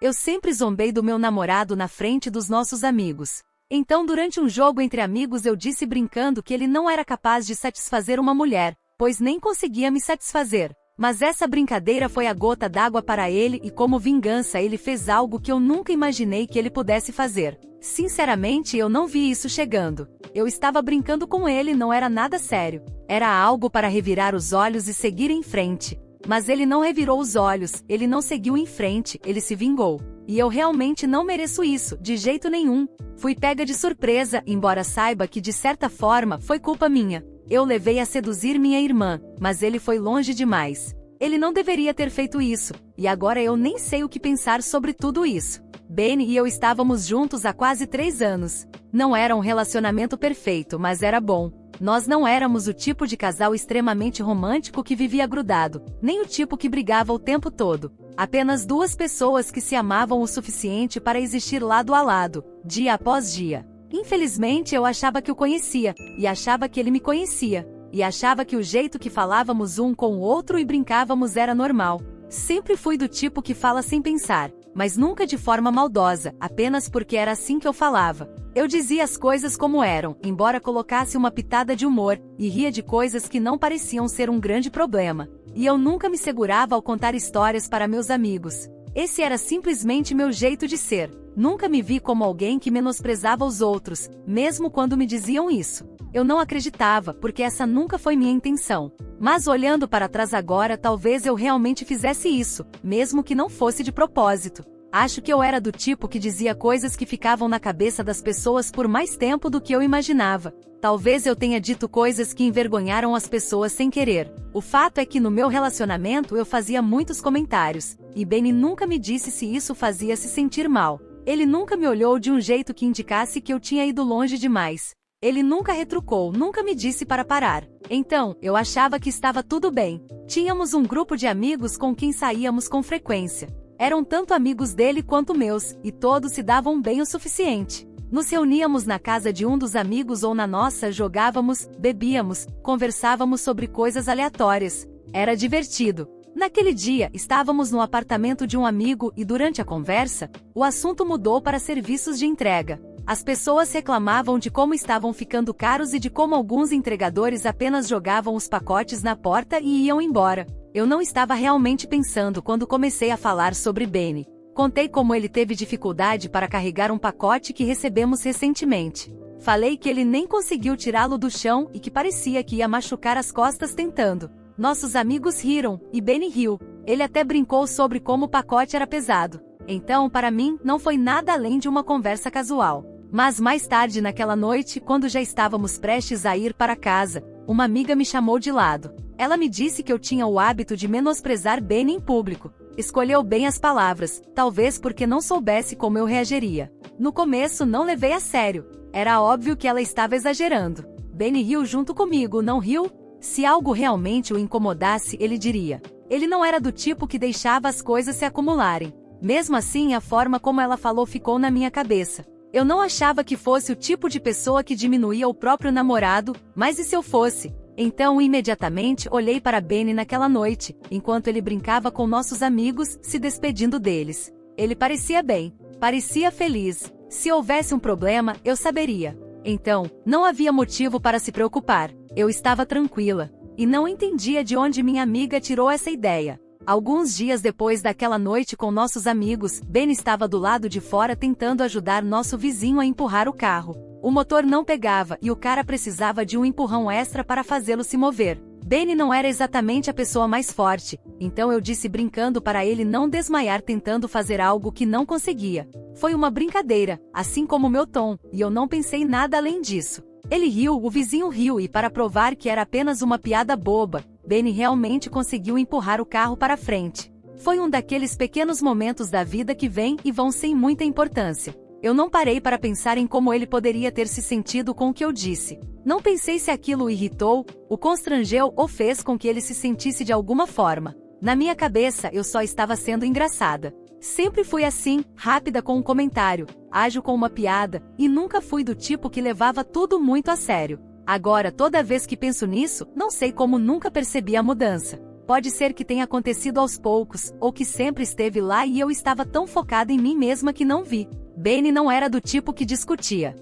Eu sempre zombei do meu namorado na frente dos nossos amigos. Então durante um jogo entre amigos eu disse brincando que ele não era capaz de satisfazer uma mulher, pois nem conseguia me satisfazer. Mas essa brincadeira foi a gota d'água para ele e como vingança ele fez algo que eu nunca imaginei que ele pudesse fazer. Sinceramente eu não vi isso chegando. Eu estava brincando com ele, não era nada sério. Era algo para revirar os olhos e seguir em frente. Mas ele não revirou os olhos, ele não seguiu em frente, ele se vingou. E eu realmente não mereço isso, de jeito nenhum. Fui pega de surpresa, embora saiba que de certa forma foi culpa minha. Eu levei a seduzir minha irmã, mas ele foi longe demais. Ele não deveria ter feito isso, e agora eu nem sei o que pensar sobre tudo isso. Benny e eu estávamos juntos há quase 3 anos. Não era um relacionamento perfeito, mas era bom. Nós não éramos o tipo de casal extremamente romântico que vivia grudado, nem o tipo que brigava o tempo todo. Apenas 2 pessoas que se amavam o suficiente para existir lado a lado, dia após dia. Infelizmente eu achava que o conhecia, e achava que ele me conhecia, e achava que o jeito que falávamos um com o outro e brincávamos era normal. Sempre fui do tipo que fala sem pensar, mas nunca de forma maldosa, apenas porque era assim que eu falava. Eu dizia as coisas como eram, embora colocasse uma pitada de humor, e ria de coisas que não pareciam ser um grande problema. E eu nunca me segurava ao contar histórias para meus amigos. Esse era simplesmente meu jeito de ser. Nunca me vi como alguém que menosprezava os outros, mesmo quando me diziam isso. Eu não acreditava, porque essa nunca foi minha intenção. Mas olhando para trás agora, talvez eu realmente fizesse isso, mesmo que não fosse de propósito. Acho que eu era do tipo que dizia coisas que ficavam na cabeça das pessoas por mais tempo do que eu imaginava. Talvez eu tenha dito coisas que envergonharam as pessoas sem querer. O fato é que no meu relacionamento eu fazia muitos comentários, e Benny nunca me disse se isso fazia se sentir mal. Ele nunca me olhou de um jeito que indicasse que eu tinha ido longe demais. Ele nunca retrucou, nunca me disse para parar. Então, eu achava que estava tudo bem. Tínhamos um grupo de amigos com quem saíamos com frequência. Eram tanto amigos dele quanto meus, e todos se davam bem o suficiente. Nos reuníamos na casa de um dos amigos ou na nossa, jogávamos, bebíamos, conversávamos sobre coisas aleatórias. Era divertido. Naquele dia, estávamos no apartamento de um amigo e durante a conversa, o assunto mudou para serviços de entrega. As pessoas reclamavam de como estavam ficando caros e de como alguns entregadores apenas jogavam os pacotes na porta e iam embora. Eu não estava realmente pensando quando comecei a falar sobre Benny. Contei como ele teve dificuldade para carregar um pacote que recebemos recentemente. Falei que ele nem conseguiu tirá-lo do chão e que parecia que ia machucar as costas tentando. Nossos amigos riram, e Benny riu. Ele até brincou sobre como o pacote era pesado. Então, para mim, não foi nada além de uma conversa casual. Mas mais tarde naquela noite, quando já estávamos prestes a ir para casa, uma amiga me chamou de lado. Ela me disse que eu tinha o hábito de menosprezar Benny em público. Escolheu bem as palavras, talvez porque não soubesse como eu reagiria. No começo não levei a sério. Era óbvio que ela estava exagerando. Benny riu junto comigo, não riu? Se algo realmente o incomodasse, ele diria. Ele não era do tipo que deixava as coisas se acumularem. Mesmo assim, a forma como ela falou ficou na minha cabeça. Eu não achava que fosse o tipo de pessoa que diminuía o próprio namorado, mas e se eu fosse? Então imediatamente olhei para Benny naquela noite, enquanto ele brincava com nossos amigos, se despedindo deles. Ele parecia bem, parecia feliz. Se houvesse um problema, eu saberia. Então, não havia motivo para se preocupar. Eu estava tranquila. E não entendia de onde minha amiga tirou essa ideia. Alguns dias depois daquela noite com nossos amigos, Benny estava do lado de fora tentando ajudar nosso vizinho a empurrar o carro. O motor não pegava e o cara precisava de um empurrão extra para fazê-lo se mover. Benny não era exatamente a pessoa mais forte, então eu disse brincando para ele não desmaiar tentando fazer algo que não conseguia. Foi uma brincadeira, assim como meu tom, e eu não pensei nada além disso. Ele riu, o vizinho riu e para provar que era apenas uma piada boba, Benny realmente conseguiu empurrar o carro para frente. Foi um daqueles pequenos momentos da vida que vêm e vão sem muita importância. Eu não parei para pensar em como ele poderia ter se sentido com o que eu disse. Não pensei se aquilo o irritou, o constrangeu ou fez com que ele se sentisse de alguma forma. Na minha cabeça, eu só estava sendo engraçada. Sempre fui assim, rápida com um comentário, ágil com uma piada, e nunca fui do tipo que levava tudo muito a sério. Agora, toda vez que penso nisso, não sei como nunca percebi a mudança. Pode ser que tenha acontecido aos poucos, ou que sempre esteve lá e eu estava tão focada em mim mesma que não vi. Benny não era do tipo que discutia.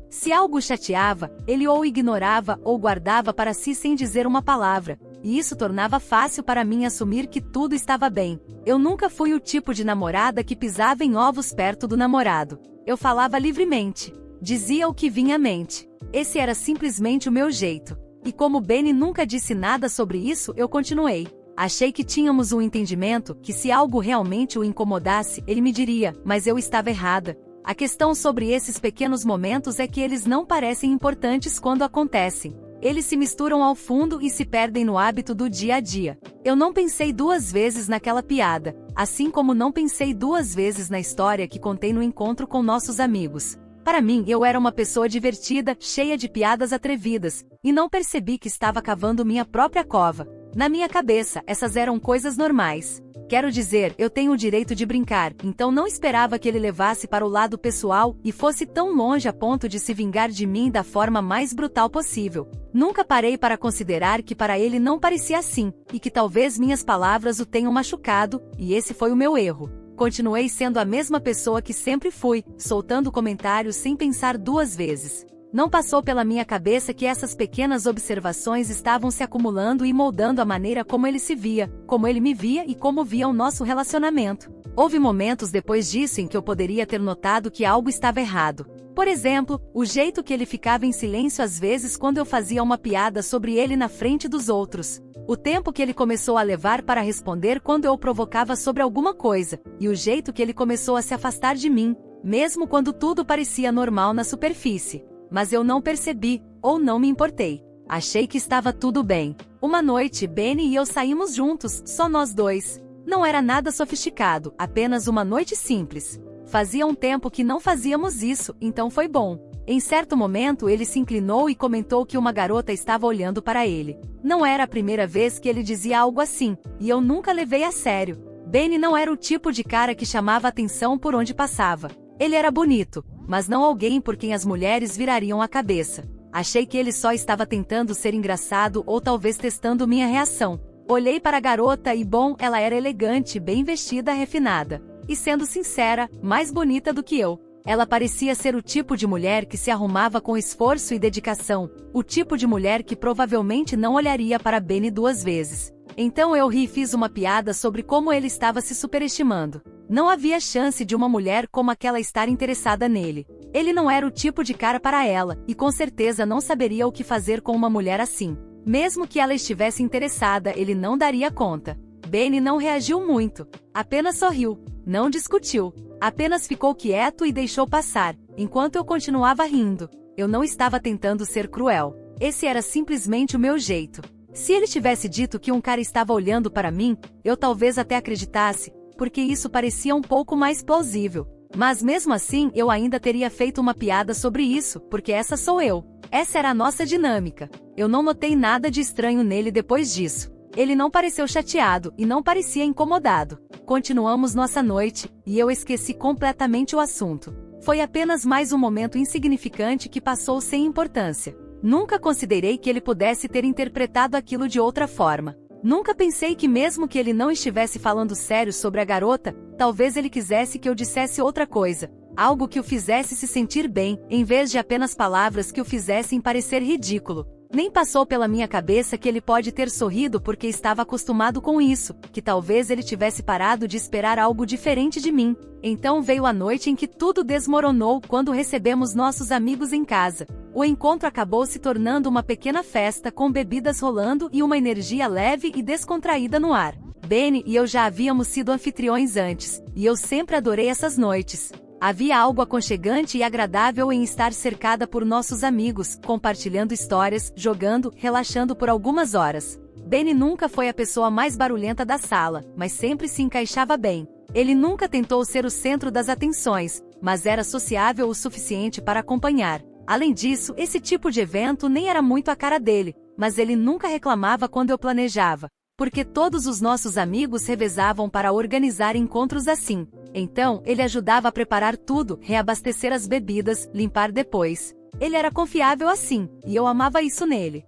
Se algo o chateava, ele ou ignorava ou guardava para si sem dizer uma palavra, e isso tornava fácil para mim assumir que tudo estava bem. Eu nunca fui o tipo de namorada que pisava em ovos perto do namorado. Eu falava livremente. Dizia o que vinha à mente. Esse era simplesmente o meu jeito. E como Benny nunca disse nada sobre isso, eu continuei. Achei que tínhamos um entendimento, que se algo realmente o incomodasse, ele me diria, mas eu estava errada. A questão sobre esses pequenos momentos é que eles não parecem importantes quando acontecem. Eles se misturam ao fundo e se perdem no hábito do dia a dia. Eu não pensei duas vezes naquela piada, assim como não pensei duas vezes na história que contei no encontro com nossos amigos. Para mim, eu era uma pessoa divertida, cheia de piadas atrevidas, e não percebi que estava cavando minha própria cova. Na minha cabeça, essas eram coisas normais. Quero dizer, eu tenho o direito de brincar, então não esperava que ele levasse para o lado pessoal e fosse tão longe a ponto de se vingar de mim da forma mais brutal possível. Nunca parei para considerar que para ele não parecia assim, e que talvez minhas palavras o tenham machucado, e esse foi o meu erro. Continuei sendo a mesma pessoa que sempre fui, soltando comentários sem pensar duas vezes. Não passou pela minha cabeça que essas pequenas observações estavam se acumulando e moldando a maneira como ele se via, como ele me via e como via o nosso relacionamento. Houve momentos depois disso em que eu poderia ter notado que algo estava errado. Por exemplo, o jeito que ele ficava em silêncio às vezes quando eu fazia uma piada sobre ele na frente dos outros. O tempo que ele começou a levar para responder quando eu o provocava sobre alguma coisa, e o jeito que ele começou a se afastar de mim, mesmo quando tudo parecia normal na superfície. Mas eu não percebi, ou não me importei. Achei que estava tudo bem. Uma noite, Benny e eu saímos juntos, só nós dois. Não era nada sofisticado, apenas uma noite simples. Fazia um tempo que não fazíamos isso, então foi bom. Em certo momento ele se inclinou e comentou que uma garota estava olhando para ele. Não era a primeira vez que ele dizia algo assim, e eu nunca levei a sério. Benny não era o tipo de cara que chamava atenção por onde passava. Ele era bonito, mas não alguém por quem as mulheres virariam a cabeça. Achei que ele só estava tentando ser engraçado ou talvez testando minha reação. Olhei para a garota e bom, ela era elegante, bem vestida, refinada. E sendo sincera, mais bonita do que eu. Ela parecia ser o tipo de mulher que se arrumava com esforço e dedicação, o tipo de mulher que provavelmente não olharia para Benny duas vezes. Então eu ri e fiz uma piada sobre como ele estava se superestimando. Não havia chance de uma mulher como aquela estar interessada nele. Ele não era o tipo de cara para ela, e com certeza não saberia o que fazer com uma mulher assim. Mesmo que ela estivesse interessada, ele não daria conta. Benny não reagiu muito. Apenas sorriu. Não discutiu. Apenas ficou quieto e deixou passar, enquanto eu continuava rindo. Eu não estava tentando ser cruel. Esse era simplesmente o meu jeito. Se ele tivesse dito que um cara estava olhando para mim, eu talvez até acreditasse, porque isso parecia um pouco mais plausível. Mas mesmo assim eu ainda teria feito uma piada sobre isso, porque essa sou eu. Essa era a nossa dinâmica. Eu não notei nada de estranho nele depois disso. Ele não pareceu chateado e não parecia incomodado. Continuamos nossa noite, e eu esqueci completamente o assunto. Foi apenas mais um momento insignificante que passou sem importância. Nunca considerei que ele pudesse ter interpretado aquilo de outra forma. Nunca pensei que mesmo que ele não estivesse falando sério sobre a garota, talvez ele quisesse que eu dissesse outra coisa. Algo que o fizesse se sentir bem, em vez de apenas palavras que o fizessem parecer ridículo. Nem passou pela minha cabeça que ele pode ter sorrido porque estava acostumado com isso, que talvez ele tivesse parado de esperar algo diferente de mim. Então veio a noite em que tudo desmoronou quando recebemos nossos amigos em casa. O encontro acabou se tornando uma pequena festa com bebidas rolando e uma energia leve e descontraída no ar. Benny e eu já havíamos sido anfitriões antes, e eu sempre adorei essas noites. Havia algo aconchegante e agradável em estar cercada por nossos amigos, compartilhando histórias, jogando, relaxando por algumas horas. Benny nunca foi a pessoa mais barulhenta da sala, mas sempre se encaixava bem. Ele nunca tentou ser o centro das atenções, mas era sociável o suficiente para acompanhar. Além disso, esse tipo de evento nem era muito a cara dele, mas ele nunca reclamava quando eu planejava, porque todos os nossos amigos revezavam para organizar encontros assim. Então, ele ajudava a preparar tudo, reabastecer as bebidas, limpar depois. Ele era confiável assim, e eu amava isso nele.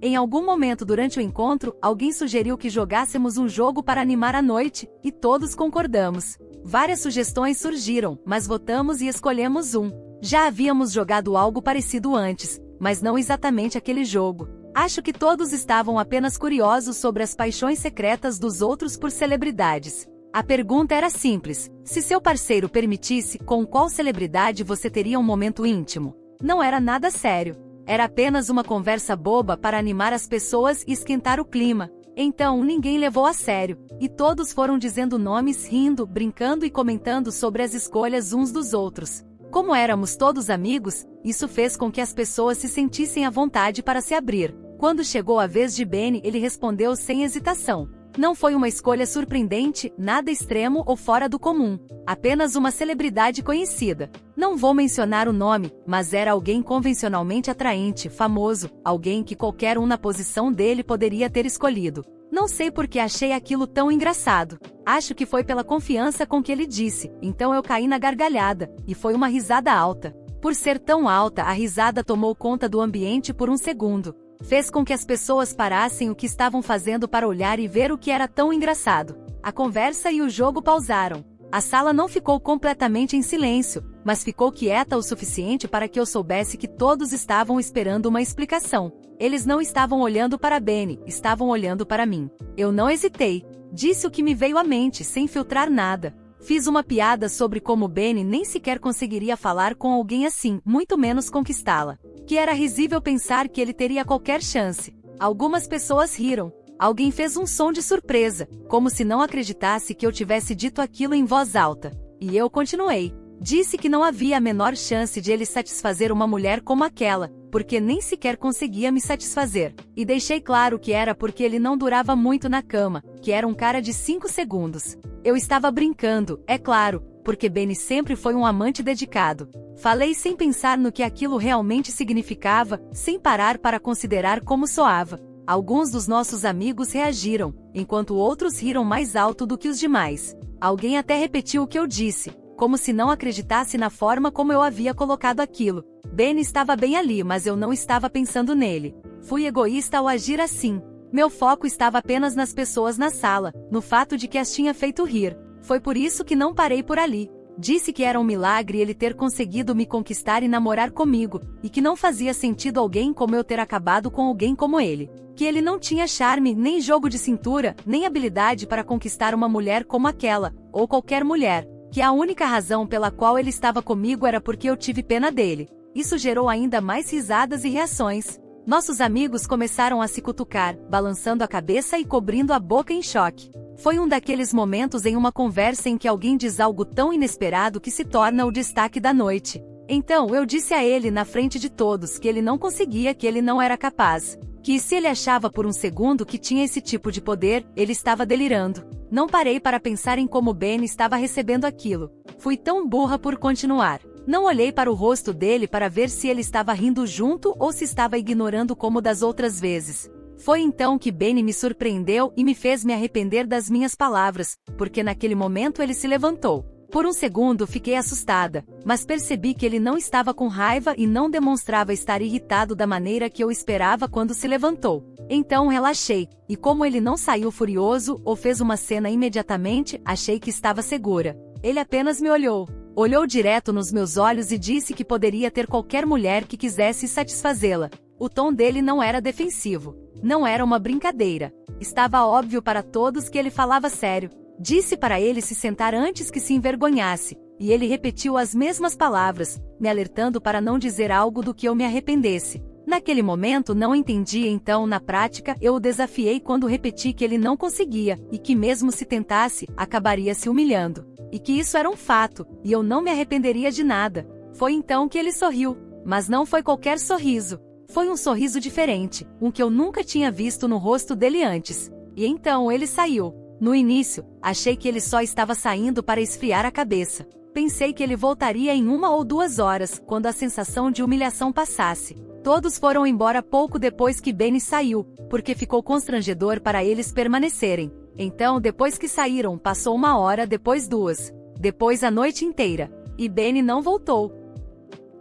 Em algum momento durante o encontro, alguém sugeriu que jogássemos um jogo para animar a noite, e todos concordamos. Várias sugestões surgiram, mas votamos e escolhemos um. Já havíamos jogado algo parecido antes, mas não exatamente aquele jogo. Acho que todos estavam apenas curiosos sobre as paixões secretas dos outros por celebridades. A pergunta era simples: se seu parceiro permitisse, com qual celebridade você teria um momento íntimo? Não era nada sério. Era apenas uma conversa boba para animar as pessoas e esquentar o clima. Então ninguém levou a sério, e todos foram dizendo nomes, rindo, brincando e comentando sobre as escolhas uns dos outros. Como éramos todos amigos, isso fez com que as pessoas se sentissem à vontade para se abrir. Quando chegou a vez de Benny, ele respondeu sem hesitação. Não foi uma escolha surpreendente, nada extremo ou fora do comum. Apenas uma celebridade conhecida. Não vou mencionar o nome, mas era alguém convencionalmente atraente, famoso, alguém que qualquer um na posição dele poderia ter escolhido. Não sei por que achei aquilo tão engraçado. Acho que foi pela confiança com que ele disse, então eu caí na gargalhada, e foi uma risada alta. Por ser tão alta, a risada tomou conta do ambiente por um segundo. Fez com que as pessoas parassem o que estavam fazendo para olhar e ver o que era tão engraçado. A conversa e o jogo pausaram. A sala não ficou completamente em silêncio, mas ficou quieta o suficiente para que eu soubesse que todos estavam esperando uma explicação. Eles não estavam olhando para Benny, estavam olhando para mim. Eu não hesitei. Disse o que me veio à mente, sem filtrar nada. Fiz uma piada sobre como Benny nem sequer conseguiria falar com alguém assim, muito menos conquistá-la. Que era risível pensar que ele teria qualquer chance. Algumas pessoas riram. Alguém fez um som de surpresa, como se não acreditasse que eu tivesse dito aquilo em voz alta. E eu continuei. Disse que não havia a menor chance de ele satisfazer uma mulher como aquela, porque nem sequer conseguia me satisfazer. E deixei claro que era porque ele não durava muito na cama, que era um cara de 5 segundos. Eu estava brincando, é claro, porque Benny sempre foi um amante dedicado. Falei sem pensar no que aquilo realmente significava, sem parar para considerar como soava. Alguns dos nossos amigos reagiram, enquanto outros riram mais alto do que os demais. Alguém até repetiu o que eu disse, como se não acreditasse na forma como eu havia colocado aquilo. Benny estava bem ali, mas eu não estava pensando nele. Fui egoísta ao agir assim. Meu foco estava apenas nas pessoas na sala, no fato de que as tinha feito rir. Foi por isso que não parei por ali. Disse que era um milagre ele ter conseguido me conquistar e namorar comigo, e que não fazia sentido alguém como eu ter acabado com alguém como ele. Que ele não tinha charme, nem jogo de cintura, nem habilidade para conquistar uma mulher como aquela, ou qualquer mulher. Que a única razão pela qual ele estava comigo era porque eu tive pena dele. Isso gerou ainda mais risadas e reações. Nossos amigos começaram a se cutucar, balançando a cabeça e cobrindo a boca em choque. Foi um daqueles momentos em uma conversa em que alguém diz algo tão inesperado que se torna o destaque da noite. Então eu disse a ele na frente de todos que ele não conseguia, que ele não era capaz. Que se ele achava por um segundo que tinha esse tipo de poder, ele estava delirando. Não parei para pensar em como Benny estava recebendo aquilo. Fui tão burra por continuar. Não olhei para o rosto dele para ver se ele estava rindo junto ou se estava ignorando como das outras vezes. Foi então que Benny me surpreendeu e me fez me arrepender das minhas palavras, porque naquele momento ele se levantou. Por um segundo fiquei assustada, mas percebi que ele não estava com raiva e não demonstrava estar irritado da maneira que eu esperava quando se levantou. Então relaxei, e como ele não saiu furioso ou fez uma cena imediatamente, achei que estava segura. Ele apenas me olhou. Olhou direto nos meus olhos e disse que poderia ter qualquer mulher que quisesse satisfazê-la. O tom dele não era defensivo. Não era uma brincadeira. Estava óbvio para todos que ele falava sério. Disse para ele se sentar antes que se envergonhasse, e ele repetiu as mesmas palavras, me alertando para não dizer algo do que eu me arrependesse. Naquele momento não entendi, então na prática eu o desafiei quando repeti que ele não conseguia, e que mesmo se tentasse, acabaria se humilhando. E que isso era um fato, e eu não me arrependeria de nada. Foi então que ele sorriu, mas não foi qualquer sorriso. Foi um sorriso diferente, um que eu nunca tinha visto no rosto dele antes. E então ele saiu. No início, achei que ele só estava saindo para esfriar a cabeça. Pensei que ele voltaria em 1 ou 2 horas, quando a sensação de humilhação passasse. Todos foram embora pouco depois que Benny saiu, porque ficou constrangedor para eles permanecerem. Então, depois que saíram, passou 1 hora, depois 2. Depois a noite inteira. E Benny não voltou.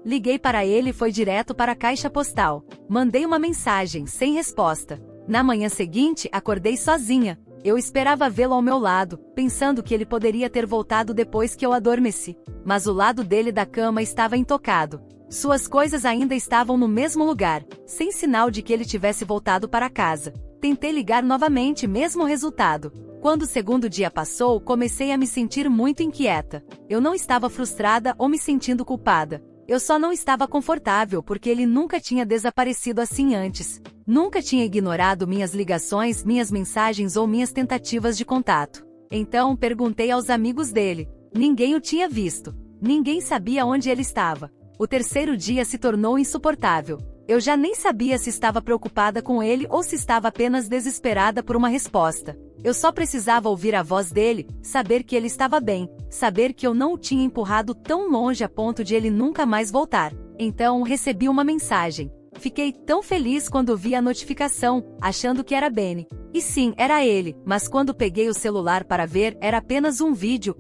Liguei para ele e foi direto para a caixa postal. Mandei uma mensagem, sem resposta. Na manhã seguinte, acordei sozinha. Eu esperava vê-lo ao meu lado, pensando que ele poderia ter voltado depois que eu adormeci. Mas o lado dele da cama estava intocado. Suas coisas ainda estavam no mesmo lugar, sem sinal de que ele tivesse voltado para casa. Tentei ligar novamente, mesmo resultado. Quando o segundo dia passou, comecei a me sentir muito inquieta. Eu não estava frustrada ou me sentindo culpada. Eu só não estava confortável porque ele nunca tinha desaparecido assim antes. Nunca tinha ignorado minhas ligações, minhas mensagens ou minhas tentativas de contato. Então perguntei aos amigos dele. Ninguém o tinha visto. Ninguém sabia onde ele estava. O terceiro dia se tornou insuportável. Eu já nem sabia se estava preocupada com ele ou se estava apenas desesperada por uma resposta. Eu só precisava ouvir a voz dele, saber que ele estava bem, saber que eu não o tinha empurrado tão longe a ponto de ele nunca mais voltar. Então recebi uma mensagem. Fiquei tão feliz quando vi a notificação, achando que era Benny. E sim, era ele, mas quando peguei o celular para ver, era apenas um vídeo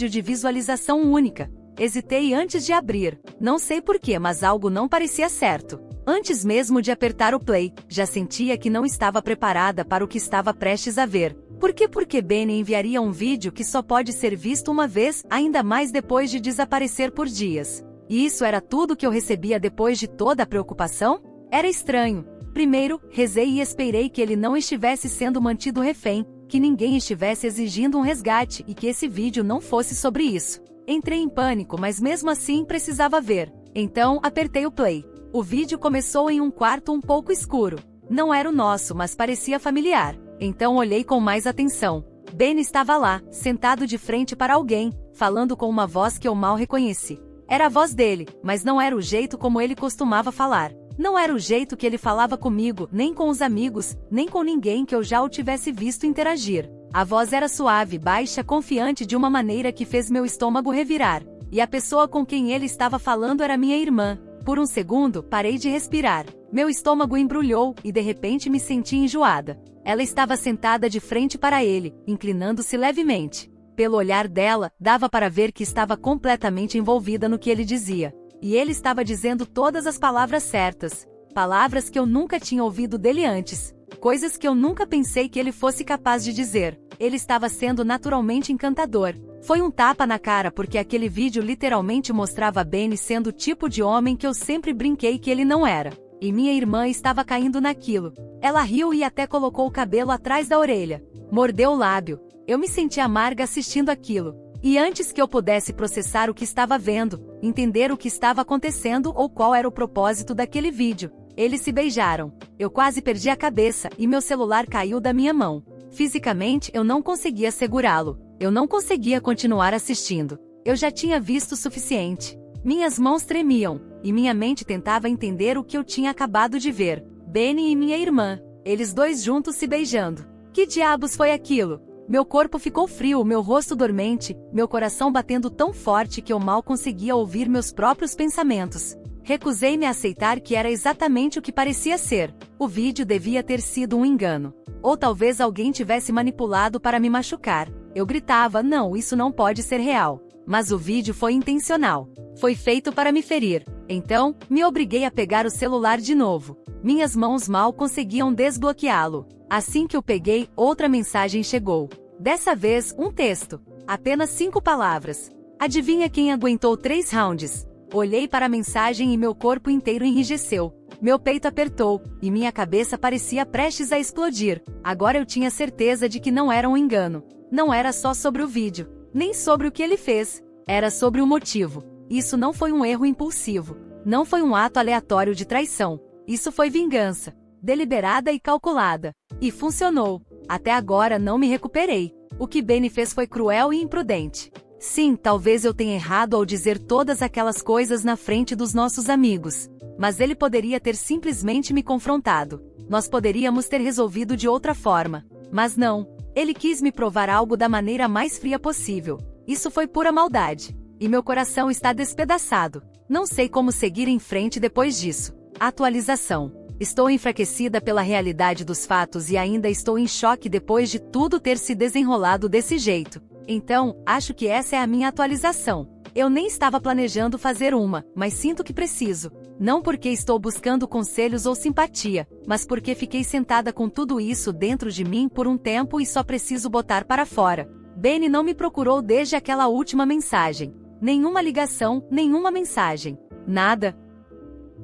de visualização única. Hesitei antes de abrir. Não sei porquê, mas algo não parecia certo. Antes mesmo de apertar o play, já sentia que não estava preparada para o que estava prestes a ver. Por que? Porque Benny enviaria um vídeo que só pode ser visto uma vez, ainda mais depois de desaparecer por dias. E isso era tudo que eu recebia depois de toda a preocupação? Era estranho. Primeiro, rezei e esperei que ele não estivesse sendo mantido refém, que ninguém estivesse exigindo um resgate e que esse vídeo não fosse sobre isso. Entrei em pânico, mas mesmo assim precisava ver. Então, apertei o play. O vídeo começou em um quarto um pouco escuro. Não era o nosso, mas parecia familiar. Então olhei com mais atenção. Benny estava lá, sentado de frente para alguém, falando com uma voz que eu mal reconheci. Era a voz dele, mas não era o jeito como ele costumava falar. Não era o jeito que ele falava comigo, nem com os amigos, nem com ninguém que eu já o tivesse visto interagir. A voz era suave, baixa, confiante de uma maneira que fez meu estômago revirar. E a pessoa com quem ele estava falando era minha irmã. Por um segundo, parei de respirar. Meu estômago embrulhou e de repente me senti enjoada. Ela estava sentada de frente para ele, inclinando-se levemente. Pelo olhar dela, dava para ver que estava completamente envolvida no que ele dizia. E ele estava dizendo todas as palavras certas. Palavras que eu nunca tinha ouvido dele antes. Coisas que eu nunca pensei que ele fosse capaz de dizer. Ele estava sendo naturalmente encantador. Foi um tapa na cara porque aquele vídeo literalmente mostrava Benny sendo o tipo de homem que eu sempre brinquei que ele não era. E minha irmã estava caindo naquilo. Ela riu e até colocou o cabelo atrás da orelha. Mordeu o lábio. Eu me senti amarga assistindo aquilo. E antes que eu pudesse processar o que estava vendo, entender o que estava acontecendo ou qual era o propósito daquele vídeo, eles se beijaram. Eu quase perdi a cabeça e meu celular caiu da minha mão. Fisicamente, eu não conseguia segurá-lo. Eu não conseguia continuar assistindo. Eu já tinha visto o suficiente. Minhas mãos tremiam, e minha mente tentava entender o que eu tinha acabado de ver. Benny e minha irmã, eles dois juntos se beijando. Que diabos foi aquilo? Meu corpo ficou frio, meu rosto dormente, meu coração batendo tão forte que eu mal conseguia ouvir meus próprios pensamentos. Recusei-me a aceitar que era exatamente o que parecia ser. O vídeo devia ter sido um engano. Ou talvez alguém tivesse manipulado para me machucar. Eu gritava, não, isso não pode ser real. Mas o vídeo foi intencional. Foi feito para me ferir. Então, me obriguei a pegar o celular de novo. Minhas mãos mal conseguiam desbloqueá-lo. Assim que o peguei, outra mensagem chegou. Dessa vez, um texto. Apenas 5 palavras. Adivinha quem aguentou 3 rounds? Olhei para a mensagem e meu corpo inteiro enrijeceu. Meu peito apertou, e minha cabeça parecia prestes a explodir. Agora eu tinha certeza de que não era um engano. Não era só sobre o vídeo, nem sobre o que ele fez. Era sobre o motivo. Isso não foi um erro impulsivo. Não foi um ato aleatório de traição. Isso foi vingança. Deliberada e calculada. E funcionou. Até agora não me recuperei. O que Benny fez foi cruel e imprudente. Sim, talvez eu tenha errado ao dizer todas aquelas coisas na frente dos nossos amigos. Mas ele poderia ter simplesmente me confrontado. Nós poderíamos ter resolvido de outra forma. Mas não. Ele quis me provar algo da maneira mais fria possível. Isso foi pura maldade. E meu coração está despedaçado. Não sei como seguir em frente depois disso. Atualização. Estou enfraquecida pela realidade dos fatos e ainda estou em choque depois de tudo ter se desenrolado desse jeito. Então, acho que essa é a minha atualização. Eu nem estava planejando fazer uma, mas sinto que preciso. Não porque estou buscando conselhos ou simpatia, mas porque fiquei sentada com tudo isso dentro de mim por um tempo e só preciso botar para fora. Benny não me procurou desde aquela última mensagem. Nenhuma ligação, nenhuma mensagem. Nada.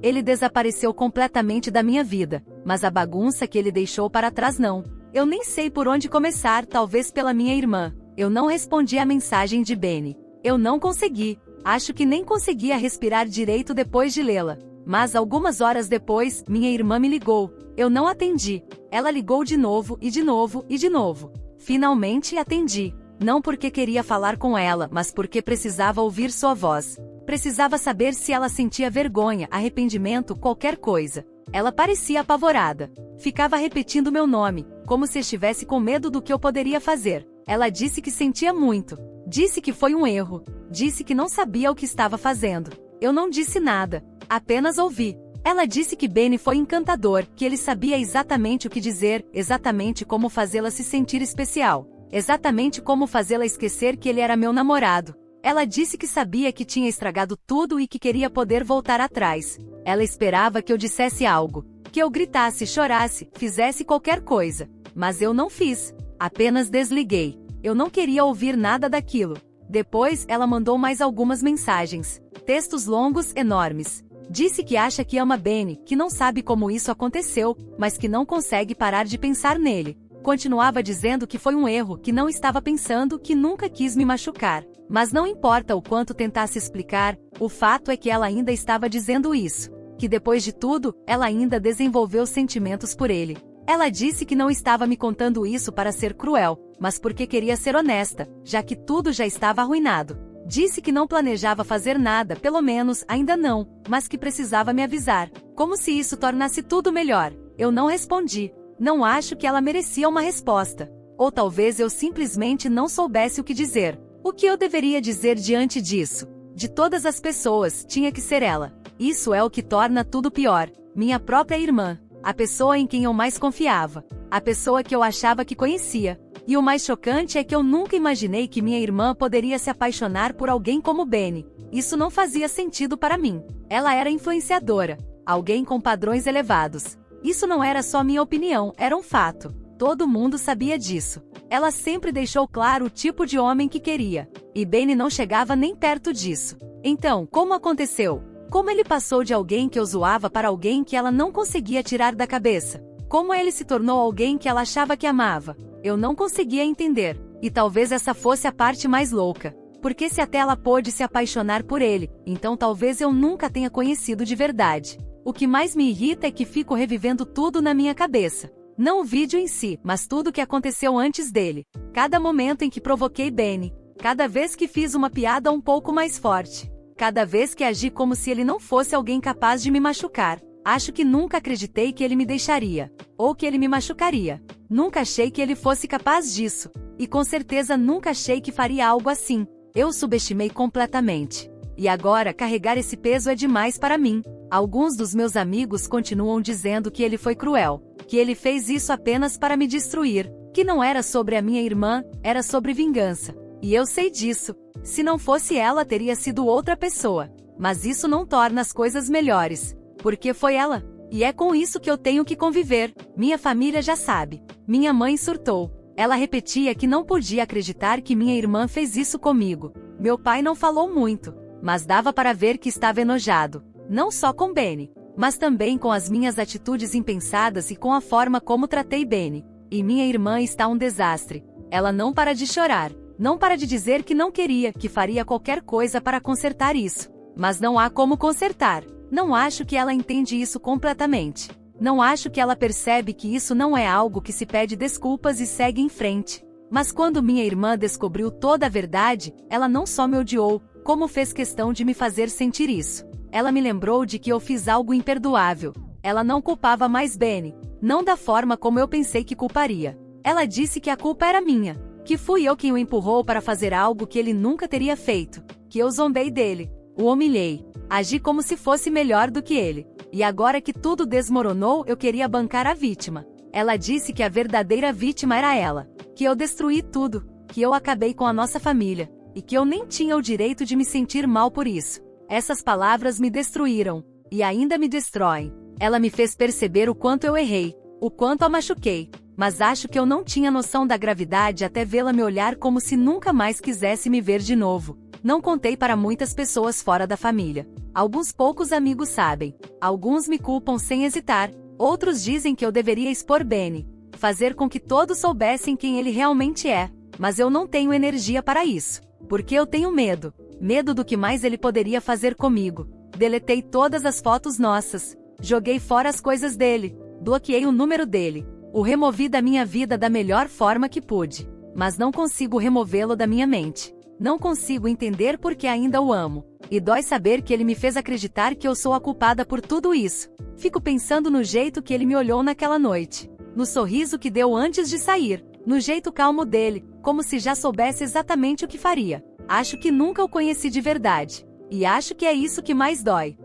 Ele desapareceu completamente da minha vida, mas a bagunça que ele deixou para trás não. Eu nem sei por onde começar, talvez pela minha irmã. Eu não respondi à mensagem de Benny. Eu não consegui. Acho que nem conseguia respirar direito depois de lê-la. Mas algumas horas depois, minha irmã me ligou. Eu não atendi. Ela ligou de novo e de novo e de novo. Finalmente atendi. Não porque queria falar com ela, mas porque precisava ouvir sua voz. Precisava saber se ela sentia vergonha, arrependimento, qualquer coisa. Ela parecia apavorada. Ficava repetindo meu nome, como se estivesse com medo do que eu poderia fazer. Ela disse que sentia muito. Disse que foi um erro. Disse que não sabia o que estava fazendo. Eu não disse nada. Apenas ouvi. Ela disse que Benny foi encantador, que ele sabia exatamente o que dizer, exatamente como fazê-la se sentir especial. Exatamente como fazê-la esquecer que ele era meu namorado. Ela disse que sabia que tinha estragado tudo e que queria poder voltar atrás. Ela esperava que eu dissesse algo. Que eu gritasse, chorasse, fizesse qualquer coisa. Mas eu não fiz. Apenas desliguei. Eu não queria ouvir nada daquilo. Depois, ela mandou mais algumas mensagens. Textos longos, enormes. Disse que acha que ama Benny, que não sabe como isso aconteceu, mas que não consegue parar de pensar nele. Continuava dizendo que foi um erro, que não estava pensando, que nunca quis me machucar. Mas não importa o quanto tentasse explicar, o fato é que ela ainda estava dizendo isso. Que depois de tudo, ela ainda desenvolveu sentimentos por ele. Ela disse que não estava me contando isso para ser cruel, mas porque queria ser honesta, já que tudo já estava arruinado. Disse que não planejava fazer nada, pelo menos ainda não, mas que precisava me avisar. Como se isso tornasse tudo melhor. Eu não respondi. Não acho que ela merecia uma resposta. Ou talvez eu simplesmente não soubesse o que dizer. O que eu deveria dizer diante disso? De todas as pessoas, tinha que ser ela. Isso é o que torna tudo pior. Minha própria irmã. A pessoa em quem eu mais confiava. A pessoa que eu achava que conhecia. E o mais chocante é que eu nunca imaginei que minha irmã poderia se apaixonar por alguém como Benny. Isso não fazia sentido para mim. Ela era influenciadora. Alguém com padrões elevados. Isso não era só minha opinião, era um fato. Todo mundo sabia disso. Ela sempre deixou claro o tipo de homem que queria. E Benny não chegava nem perto disso. Então, como aconteceu? Como ele passou de alguém que eu zoava para alguém que ela não conseguia tirar da cabeça? Como ele se tornou alguém que ela achava que amava? Eu não conseguia entender. E talvez essa fosse a parte mais louca. Porque se até ela pôde se apaixonar por ele, então talvez eu nunca tenha conhecido de verdade. O que mais me irrita é que fico revivendo tudo na minha cabeça. Não o vídeo em si, mas tudo o que aconteceu antes dele. Cada momento em que provoquei Benny. Cada vez que fiz uma piada um pouco mais forte. Cada vez que agi como se ele não fosse alguém capaz de me machucar. Acho que nunca acreditei que ele me deixaria. Ou que ele me machucaria. Nunca achei que ele fosse capaz disso. E com certeza nunca achei que faria algo assim. Eu o subestimei completamente. E agora carregar esse peso é demais para mim. Alguns dos meus amigos continuam dizendo que ele foi cruel. Que ele fez isso apenas para me destruir. Que não era sobre a minha irmã, era sobre vingança. E eu sei disso. Se não fosse ela, teria sido outra pessoa. Mas isso não torna as coisas melhores. Porque foi ela. E é com isso que eu tenho que conviver. Minha família já sabe. Minha mãe surtou. Ela repetia que não podia acreditar que minha irmã fez isso comigo. Meu pai não falou muito, mas dava para ver que estava enojado. Não só com Benny, mas também com as minhas atitudes impensadas e com a forma como tratei Benny. E minha irmã está um desastre. Ela não para de chorar. Não para de dizer que não queria, que faria qualquer coisa para consertar isso. Mas não há como consertar. Não acho que ela entende isso completamente. Não acho que ela percebe que isso não é algo que se pede desculpas e segue em frente. Mas quando minha irmã descobriu toda a verdade, ela não só me odiou, como fez questão de me fazer sentir isso. Ela me lembrou de que eu fiz algo imperdoável. Ela não culpava mais Benny. Não da forma como eu pensei que culparia. Ela disse que a culpa era minha. Que fui eu quem o empurrou para fazer algo que ele nunca teria feito. Que eu zombei dele. O humilhei. Agi como se fosse melhor do que ele. E agora que tudo desmoronou, eu queria bancar a vítima. Ela disse que a verdadeira vítima era ela. Que eu destruí tudo. Que eu acabei com a nossa família. e que eu nem tinha o direito de me sentir mal por isso. Essas palavras me destruíram, e ainda me destroem. Ela me fez perceber o quanto eu errei, o quanto a machuquei, mas acho que eu não tinha noção da gravidade até vê-la me olhar como se nunca mais quisesse me ver de novo. Não contei para muitas pessoas fora da família. Alguns poucos amigos sabem. Alguns me culpam sem hesitar. Outros dizem que eu deveria expor Benny, fazer com que todos soubessem quem ele realmente é. Mas eu não tenho energia para isso. Porque eu tenho medo. Medo do que mais ele poderia fazer comigo. Deletei todas as fotos nossas. Joguei fora as coisas dele. Bloqueei o número dele. O removi da minha vida da melhor forma que pude. Mas não consigo removê-lo da minha mente. Não consigo entender porque ainda o amo. E dói saber que ele me fez acreditar que eu sou a culpada por tudo isso. Fico pensando no jeito que ele me olhou naquela noite. No sorriso que deu antes de sair. No jeito calmo dele, como se já soubesse exatamente o que faria. Acho que nunca o conheci de verdade. E acho que é isso que mais dói.